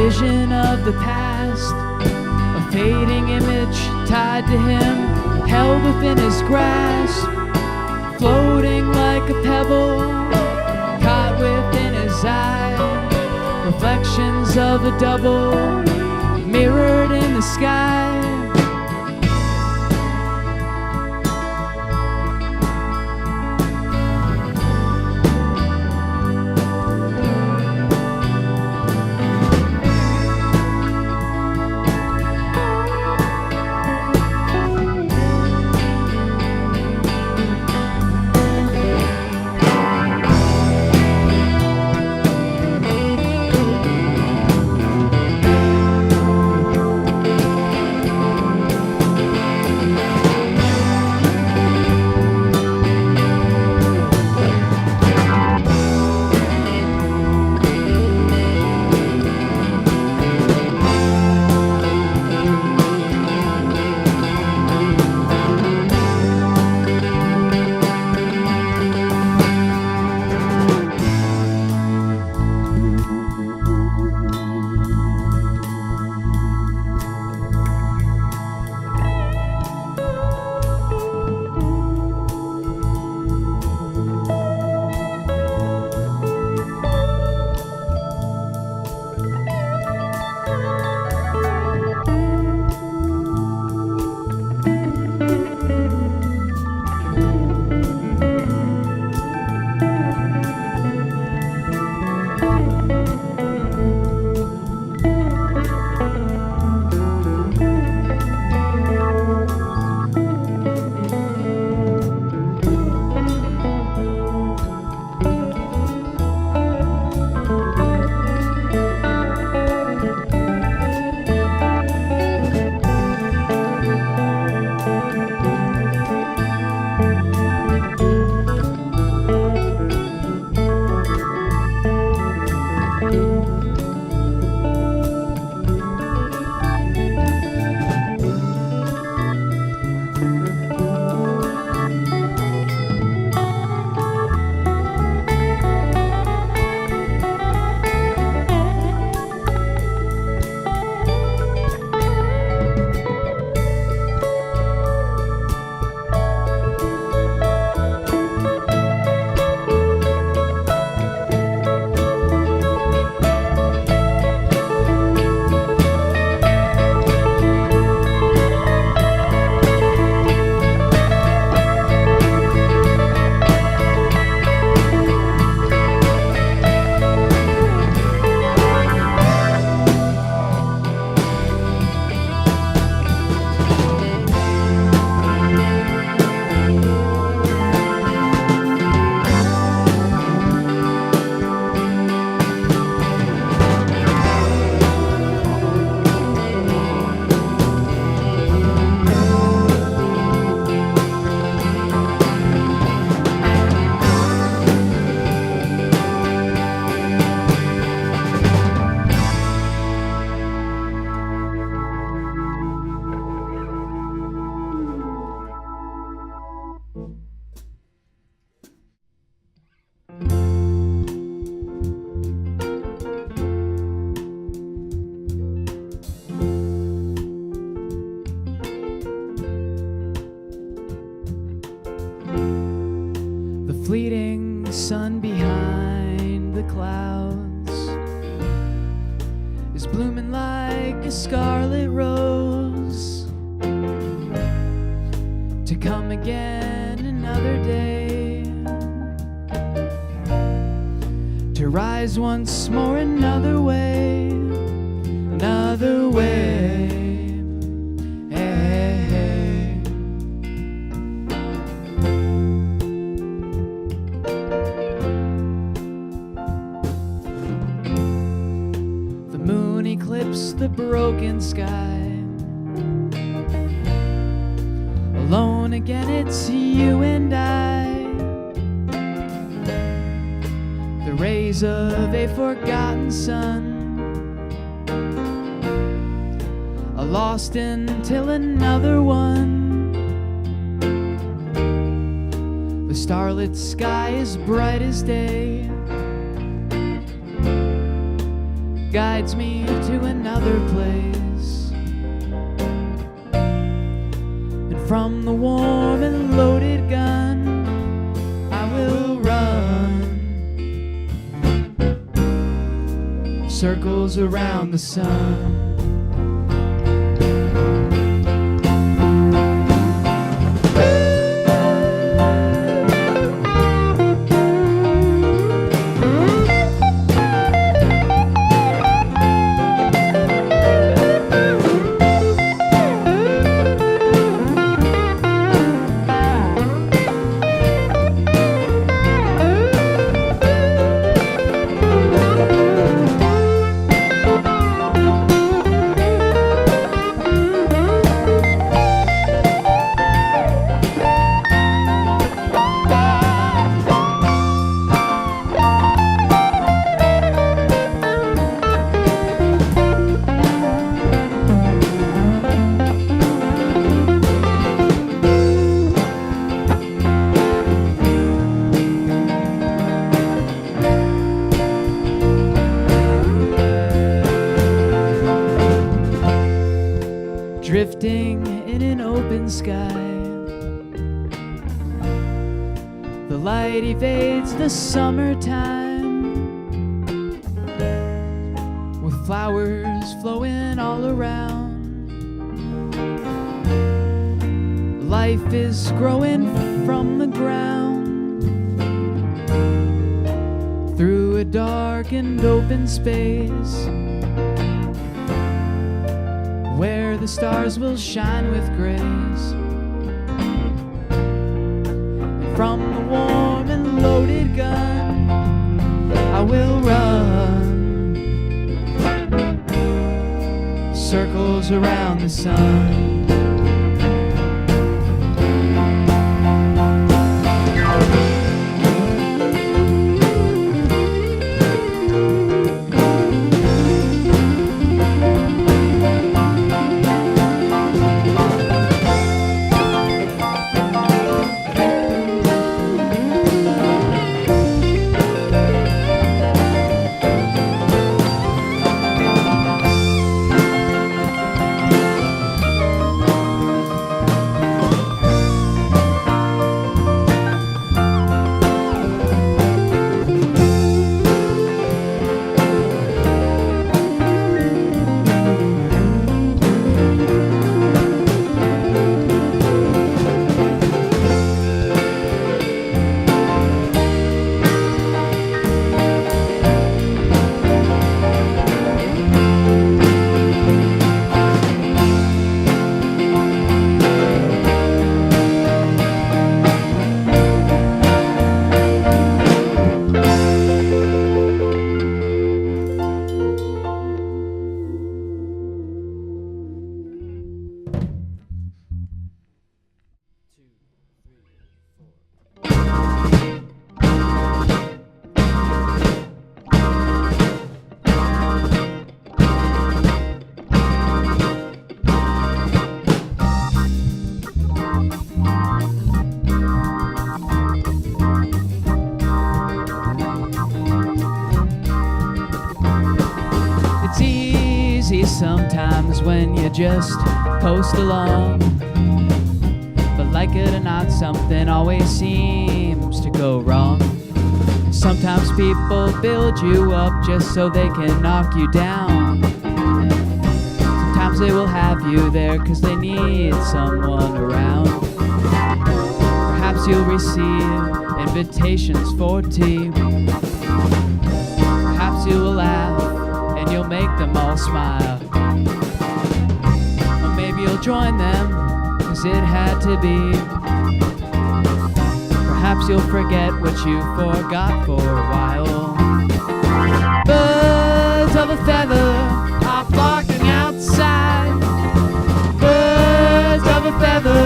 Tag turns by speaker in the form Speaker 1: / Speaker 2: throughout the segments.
Speaker 1: vision of the past, a fading image tied to him, held within his grasp, floating like a pebble, caught within his eye, reflections of a double, mirrored in the sky. Fleeting sun behind the clouds is blooming like a scarlet rose, to come again another day, to rise once more another way, another way. Eclipse the broken sky. Alone again, it's you and I. The rays of a forgotten sun are lost until another one. The starlit sky is bright as day. guides me to another place. And from the warm and loaded gun, I will run circles around the sun. Drifting in an open sky, the light evades the summertime, with flowers flowing all around. Life is growing from the ground, through a dark and open space, where the stars will shine with grace. From the warm and loaded gun, I will run circles around the sun. Sometimes when you just post along, but like it or not, something always seems to go wrong. Sometimes people build you up just so they can knock you down. Sometimes they will have you there cause they need someone around. Perhaps you'll receive invitations for tea. Perhaps you will laugh and you'll make them all smile. Or maybe you'll join them, cause it had to be. Perhaps you'll forget what you forgot for a while. Birds of a feather are flocking outside. Birds of a feather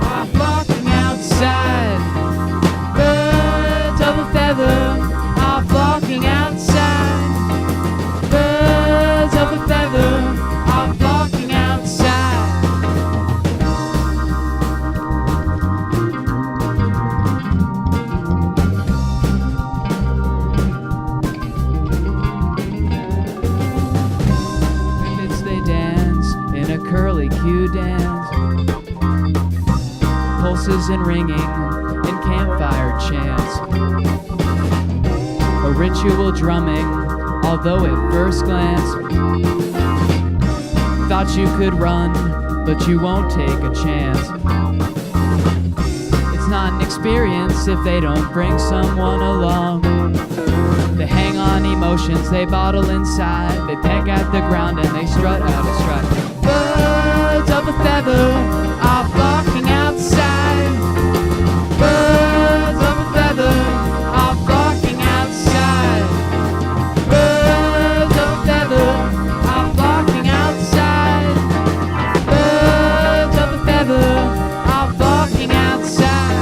Speaker 1: are flocking outside. Birds of a feather are flocking outside. Birds of a feather are flocking outside. curly Q dance. Pulses and ringing in campfire chants. A ritual drumming, although at first glance thought you could run, but you won't take a chance. It's not an experience if they don't bring someone along. They hang on emotions they bottle inside. They peck at the ground and they strut out of stride. Birds of a feather are flocking outside. Birds of a feather are flocking outside. Birds of a feather are flocking outside. Birds of a feather are flocking outside.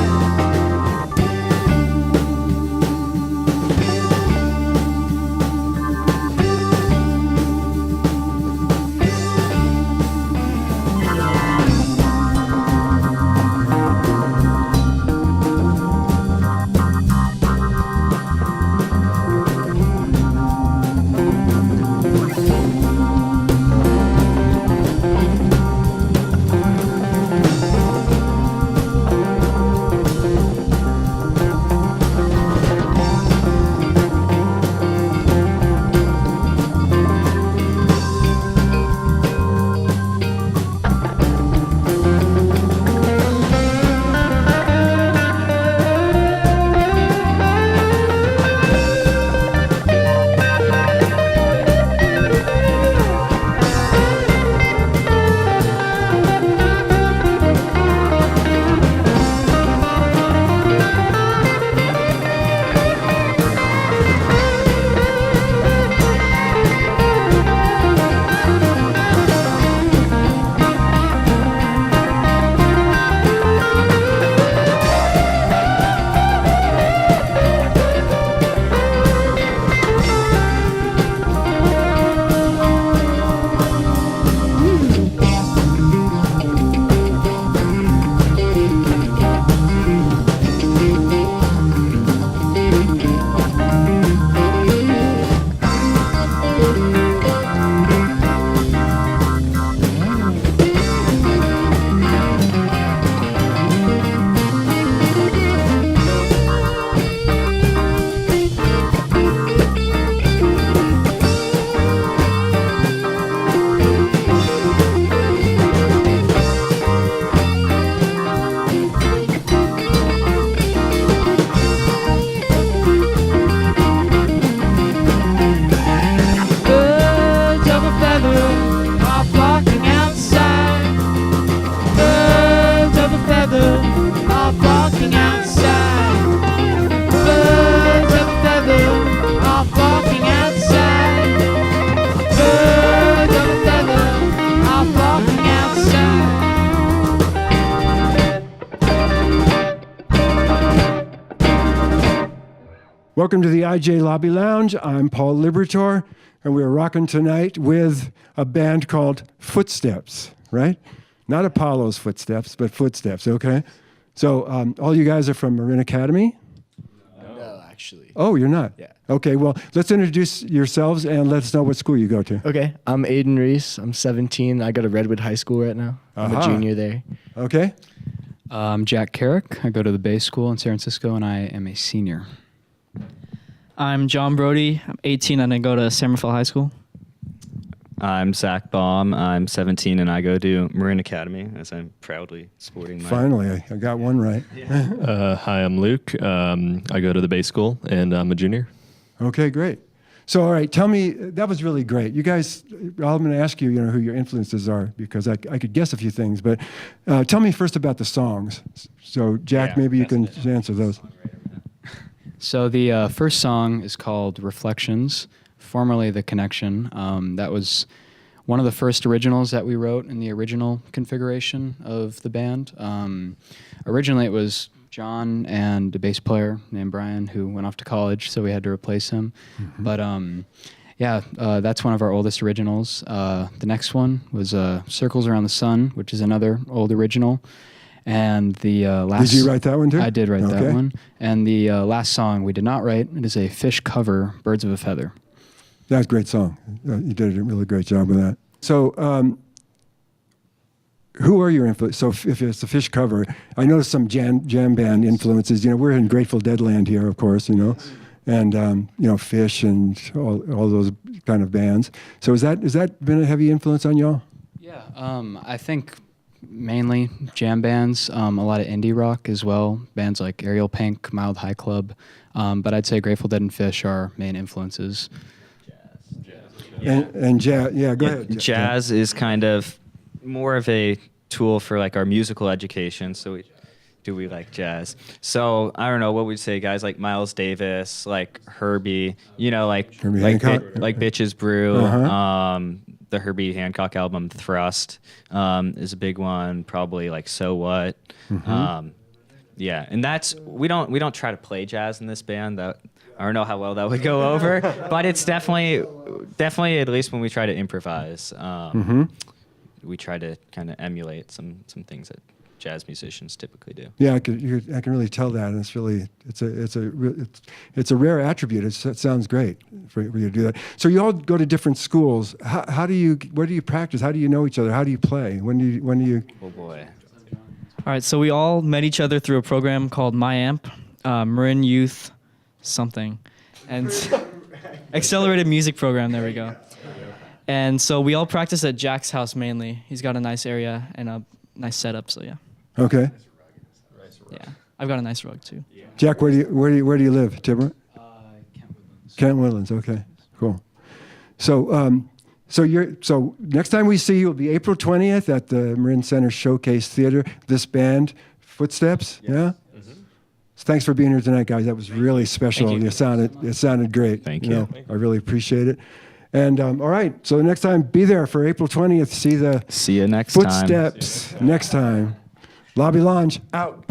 Speaker 2: Welcome to the IJ Lobby Lounge. I'm Paul Liberator, and we're rocking tonight with a band called Footsteps, right? Not Apollo's Footsteps, but Footsteps, okay? So all you guys are from Marin Academy?
Speaker 3: No, actually.
Speaker 2: Oh, you're not?
Speaker 3: Yeah.
Speaker 2: Okay, well, let's introduce yourselves and let us know what school you go to.
Speaker 3: Okay, I'm Aiden Reese. I'm 17. I go to Redwood High School right now. I'm a junior there.
Speaker 2: Okay.
Speaker 4: I'm Jack Carrick. I go to the Bay School in San Francisco, and I am a senior.
Speaker 5: I'm John Brody. I'm 18 and I go to Summerville High School.
Speaker 6: I'm Zach Baum. I'm 17 and I go to Marin Academy, as I'm proudly sporting my...
Speaker 2: Finally, I got one right.
Speaker 7: Hi, I'm Luke. I go to the Bay School, and I'm a junior.
Speaker 2: Okay, great. So, all right, tell me, that was really great. You guys, I'm going to ask you, who your influences are, because I could guess a few things, but tell me first about the songs. So, Jack, maybe you can answer those.
Speaker 4: So the first song is called Reflections, formerly The Connection. That was one of the first originals that we wrote in the original configuration of the band. Originally it was John and a bass player named Brian who went off to college, so we had to replace him. Mm-hmm. But that's one of our oldest originals. The next one was Circles Around the Sun, which is another old original. And the last... Did
Speaker 2: you write that one too?
Speaker 4: I did write that one. And the last song we did not write. It is a Fish cover, Birds of a Feather. That's
Speaker 2: a great song. You did a really great job with that. So who are your influences? So if it's a Fish cover, I noticed some jam band influences. You know, we're in Grateful Dead land here, of course. You know, and you know, Fish and all those kind of bands. So has that been a heavy influence on y'all?
Speaker 4: Yeah, I think mainly jam bands, a lot of indie rock as well, bands like Aerial Pink, Mild High Club, but I'd say Grateful Dead and Fish are main influences.
Speaker 2: And jazz, yeah, go ahead.
Speaker 6: Jazz is kind of more of a tool for like our musical education. So we like jazz? So I don't know what we'd say, guys like Miles Davis, like Herbie, you know, like Bitches Brew. The Herbie Hancock album Thrust is a big one. Probably like So What. Yeah, and that's we don't try to play jazz in this band. That I don't know how well that would go over, but it's definitely at least when we try to improvise, we try to kind of emulate some things that jazz musicians typically do.
Speaker 2: Yeah, I can really tell that, and it's a rare attribute. It sounds great for you to do that. So you all go to different schools. Where do you practice? How do you know each other? How do you play? When do you?
Speaker 6: Oh boy.
Speaker 5: All right, so we all met each other through a program called MyAmp, Marin Youth something, and accelerated music program. There we go. And so we all practice at Jack's house mainly. He's got a nice area and a nice setup. So yeah.
Speaker 2: Okay.
Speaker 5: Yeah, I've got a nice rug too.
Speaker 2: Jack, where do you live, Timber?
Speaker 4: Kent Woodlands.
Speaker 2: Kent Woodlands. Okay, cool. So so next time we see you will be April 20th at the Marin Center Showcase Theater. This band, Footsteps. Yes. Yeah. So thanks for being here tonight, guys. That was really special. It sounded great.
Speaker 7: Thank you.
Speaker 2: I really appreciate it. And all right, so next time, be there for April 20th. See
Speaker 6: you next time.
Speaker 2: Footsteps next time. Lobby Lounge out.